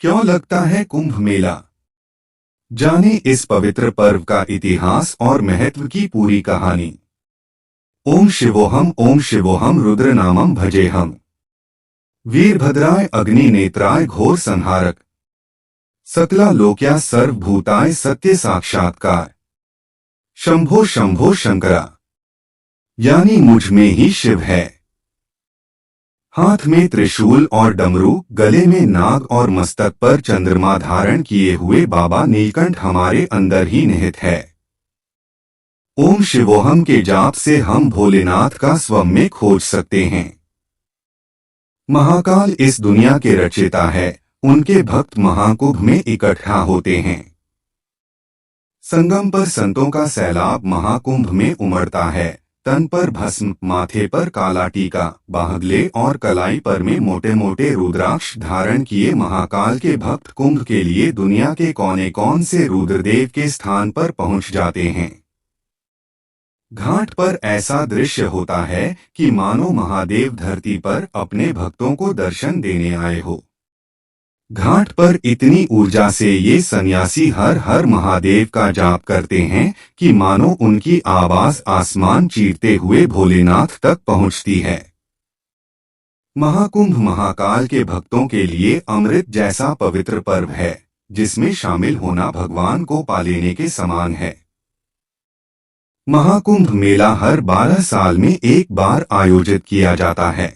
क्यों लगता है कुंभ मेला? जाने इस पवित्र पर्व का इतिहास और महत्व की पूरी कहानी। ओम शिवोहम रुद्रनामम भजेहम। वीरभद्राय अग्नि नेत्राय घोर संहारक। सकला लोक्या सर्वभूताय सत्य साक्षात्कार। शंभो शंभो शंकरा, यानी मुझ में ही शिव है। हाथ में त्रिशूल और डमरू, गले में नाग और मस्तक पर चंद्रमा धारण किए हुए बाबा नीलकंठ हमारे अंदर ही निहित है। ओम शिवोहम के जाप से हम भोलेनाथ का स्वयं में खोज सकते हैं। महाकाल इस दुनिया के रचयिता है, उनके भक्त महाकुंभ में इकट्ठा होते हैं। संगम पर संतों का सैलाब महाकुंभ में उमड़ता है। तन पर भस्म, माथे पर काला टीका, बाहगले और कलाई पर में मोटे मोटे रुद्राक्ष धारण किए महाकाल के भक्त कुंभ के लिए दुनिया के कोने कौन से रुद्रदेव के स्थान पर पहुंच जाते हैं। घाट पर ऐसा दृश्य होता है कि मानो महादेव धरती पर अपने भक्तों को दर्शन देने आए हो। घाट पर इतनी ऊर्जा से ये सन्यासी हर हर महादेव का जाप करते हैं कि मानो उनकी आवाज आसमान चीरते हुए भोलेनाथ तक पहुंचती है। महाकुंभ महाकाल के भक्तों के लिए अमृत जैसा पवित्र पर्व है, जिसमें शामिल होना भगवान को पा लेने के समान है। महाकुंभ मेला हर 12 साल में एक बार आयोजित किया जाता है।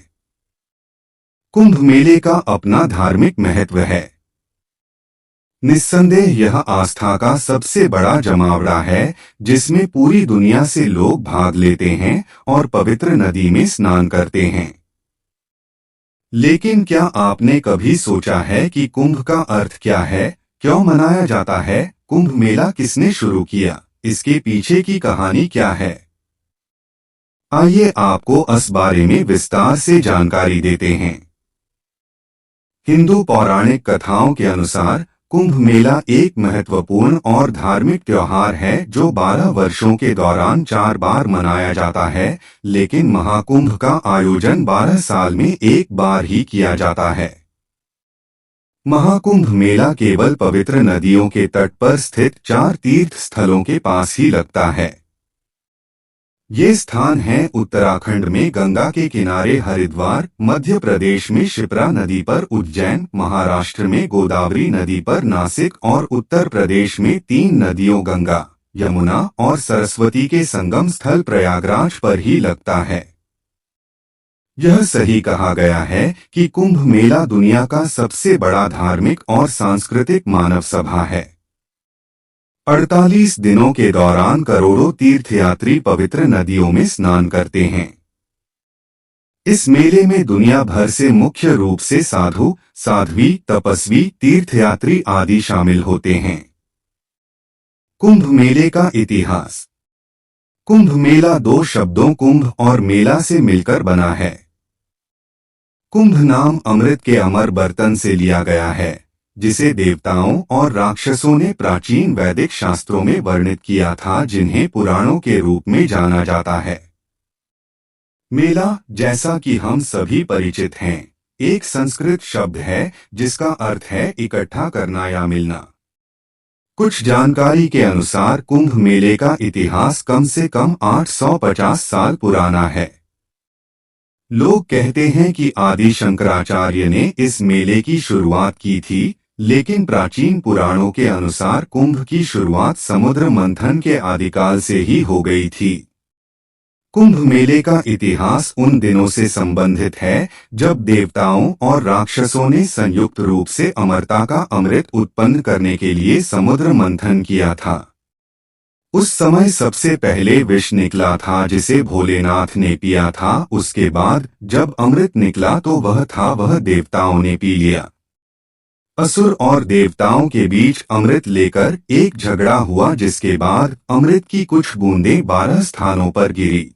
कुंभ मेले का अपना धार्मिक महत्व है। निस्संदेह यह आस्था का सबसे बड़ा जमावड़ा है, जिसमें पूरी दुनिया से लोग भाग लेते हैं और पवित्र नदी में स्नान करते हैं। लेकिन क्या आपने कभी सोचा है कि कुंभ का अर्थ क्या है, क्यों मनाया जाता है? कुंभ मेला किसने शुरू किया, इसके पीछे की कहानी क्या है? आइए आपको इस बारे में विस्तार से जानकारी देते हैं। हिंदू पौराणिक कथाओं के अनुसार कुंभ मेला एक महत्वपूर्ण और धार्मिक त्योहार है जो 12 वर्षों के दौरान 4 बार मनाया जाता है, लेकिन महाकुंभ का आयोजन 12 साल में एक बार ही किया जाता है। महाकुंभ मेला केवल पवित्र नदियों के तट पर स्थित 4 तीर्थ स्थलों के पास ही लगता है। ये स्थान हैं उत्तराखंड में गंगा के किनारे हरिद्वार, मध्य प्रदेश में शिप्रा नदी पर उज्जैन, महाराष्ट्र में गोदावरी नदी पर नासिक और उत्तर प्रदेश में 3 नदियों गंगा, यमुना और सरस्वती के संगम स्थल प्रयागराज पर ही लगता है। यह सही कहा गया है कि कुंभ मेला दुनिया का सबसे बड़ा धार्मिक और सांस्कृतिक मानव सभा है। 48 दिनों के दौरान करोड़ों तीर्थयात्री पवित्र नदियों में स्नान करते हैं। इस मेले में दुनिया भर से मुख्य रूप से साधु, साध्वी, तपस्वी, तीर्थयात्री आदि शामिल होते हैं। कुंभ मेले का इतिहास। कुंभ मेला 2 शब्दों कुंभ और मेला से मिलकर बना है। कुंभ नाम अमृत के अमर बर्तन से लिया गया है, जिसे देवताओं और राक्षसों ने प्राचीन वैदिक शास्त्रों में वर्णित किया था, जिन्हें पुराणों के रूप में जाना जाता है। मेला, जैसा कि हम सभी परिचित हैं, एक संस्कृत शब्द है जिसका अर्थ है इकट्ठा करना या मिलना। कुछ जानकारी के अनुसार कुंभ मेले का इतिहास कम से कम 850 साल पुराना है। लोग कहते हैं कि आदि शंकराचार्य ने इस मेले की शुरुआत की थी, लेकिन प्राचीन पुराणों के अनुसार कुंभ की शुरुआत समुद्र मंथन के आदिकाल से ही हो गई थी। कुंभ मेले का इतिहास उन दिनों से संबंधित है जब देवताओं और राक्षसों ने संयुक्त रूप से अमरता का अमृत उत्पन्न करने के लिए समुद्र मंथन किया था। उस समय सबसे पहले विष निकला था जिसे भोलेनाथ ने पिया था। उसके बाद जब अमृत निकला तो वह देवताओं ने पी लिया। असुर और देवताओं के बीच अमृत लेकर एक झगड़ा हुआ, जिसके बाद अमृत की कुछ बूंदें 12 स्थानों पर गिरी,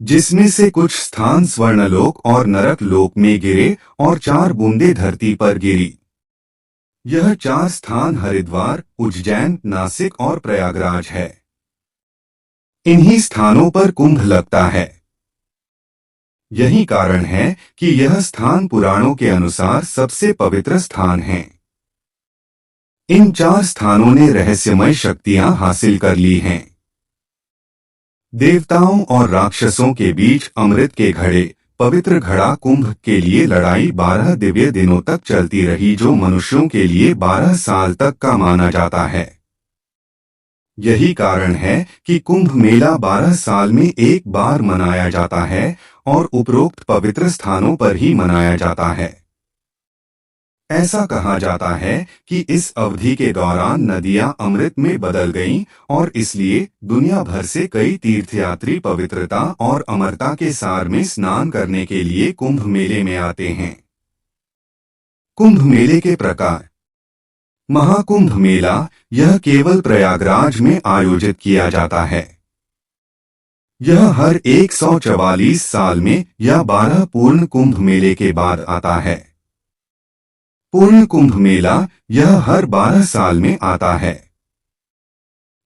जिसमें से कुछ स्थान स्वर्णलोक और नरक लोक में गिरे और 4 बूंदें धरती पर गिरी। यह 4 स्थान हरिद्वार, उज्जैन, नासिक और प्रयागराज है। इन्हीं स्थानों पर कुंभ लगता है। यही कारण है कि यह स्थान पुराणों के अनुसार सबसे पवित्र स्थान है। इन 4 स्थानों ने रहस्यमय शक्तियां हासिल कर ली हैं। देवताओं और राक्षसों के बीच अमृत के घड़े, पवित्र घड़ा कुंभ के लिए लड़ाई 12 दिव्य दिनों तक चलती रही, जो मनुष्यों के लिए 12 साल तक का माना जाता है। यही कारण है कि कुंभ मेला 12 साल में एक बार मनाया जाता है और उपरोक्त पवित्र स्थानों पर ही मनाया जाता है। ऐसा कहा जाता है कि इस अवधि के दौरान नदियां अमृत में बदल गईं और इसलिए दुनिया भर से कई तीर्थयात्री पवित्रता और अमरता के सार में स्नान करने के लिए कुंभ मेले में आते हैं। कुंभ मेले के प्रकार। महाकुंभ मेला, यह केवल प्रयागराज में आयोजित किया जाता है। यह हर 144 साल में या 12 पूर्ण कुंभ मेले के बाद आता है। पूर्ण कुंभ मेला, यह हर 12 साल में आता है।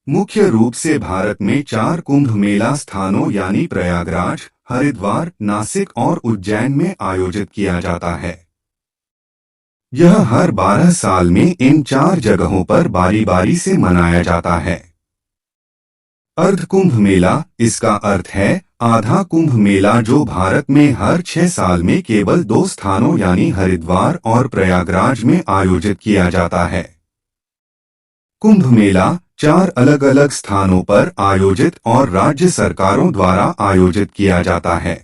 मुख्य रूप से भारत में 4 कुंभ मेला स्थानों यानी प्रयागराज, हरिद्वार, नासिक और उज्जैन में आयोजित किया जाता है। यह हर 12 साल में इन 4 जगहों पर बारी बारी से मनाया जाता है। अर्ध कुंभ मेला, इसका अर्थ है आधा कुंभ मेला, जो भारत में हर 6 साल में केवल 2 स्थानों यानी हरिद्वार और प्रयागराज में आयोजित किया जाता है। कुंभ मेला 4 अलग अलग स्थानों पर आयोजित और राज्य सरकारों द्वारा आयोजित किया जाता है।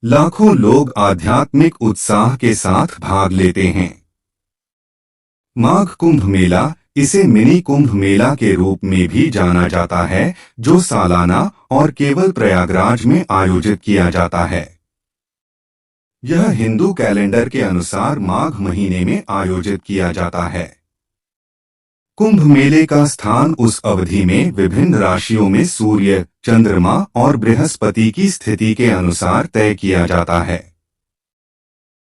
लाखों लोग आध्यात्मिक उत्साह के साथ भाग लेते हैं। माघ कुंभ मेला, इसे मिनी कुंभ मेला के रूप में भी जाना जाता है, जो सालाना और केवल प्रयागराज में आयोजित किया जाता है। यह हिंदू कैलेंडर के अनुसार माघ महीने में आयोजित किया जाता है। कुंभ मेले का स्थान उस अवधि में विभिन्न राशियों में सूर्य, चंद्रमा और बृहस्पति की स्थिति के अनुसार तय किया जाता है।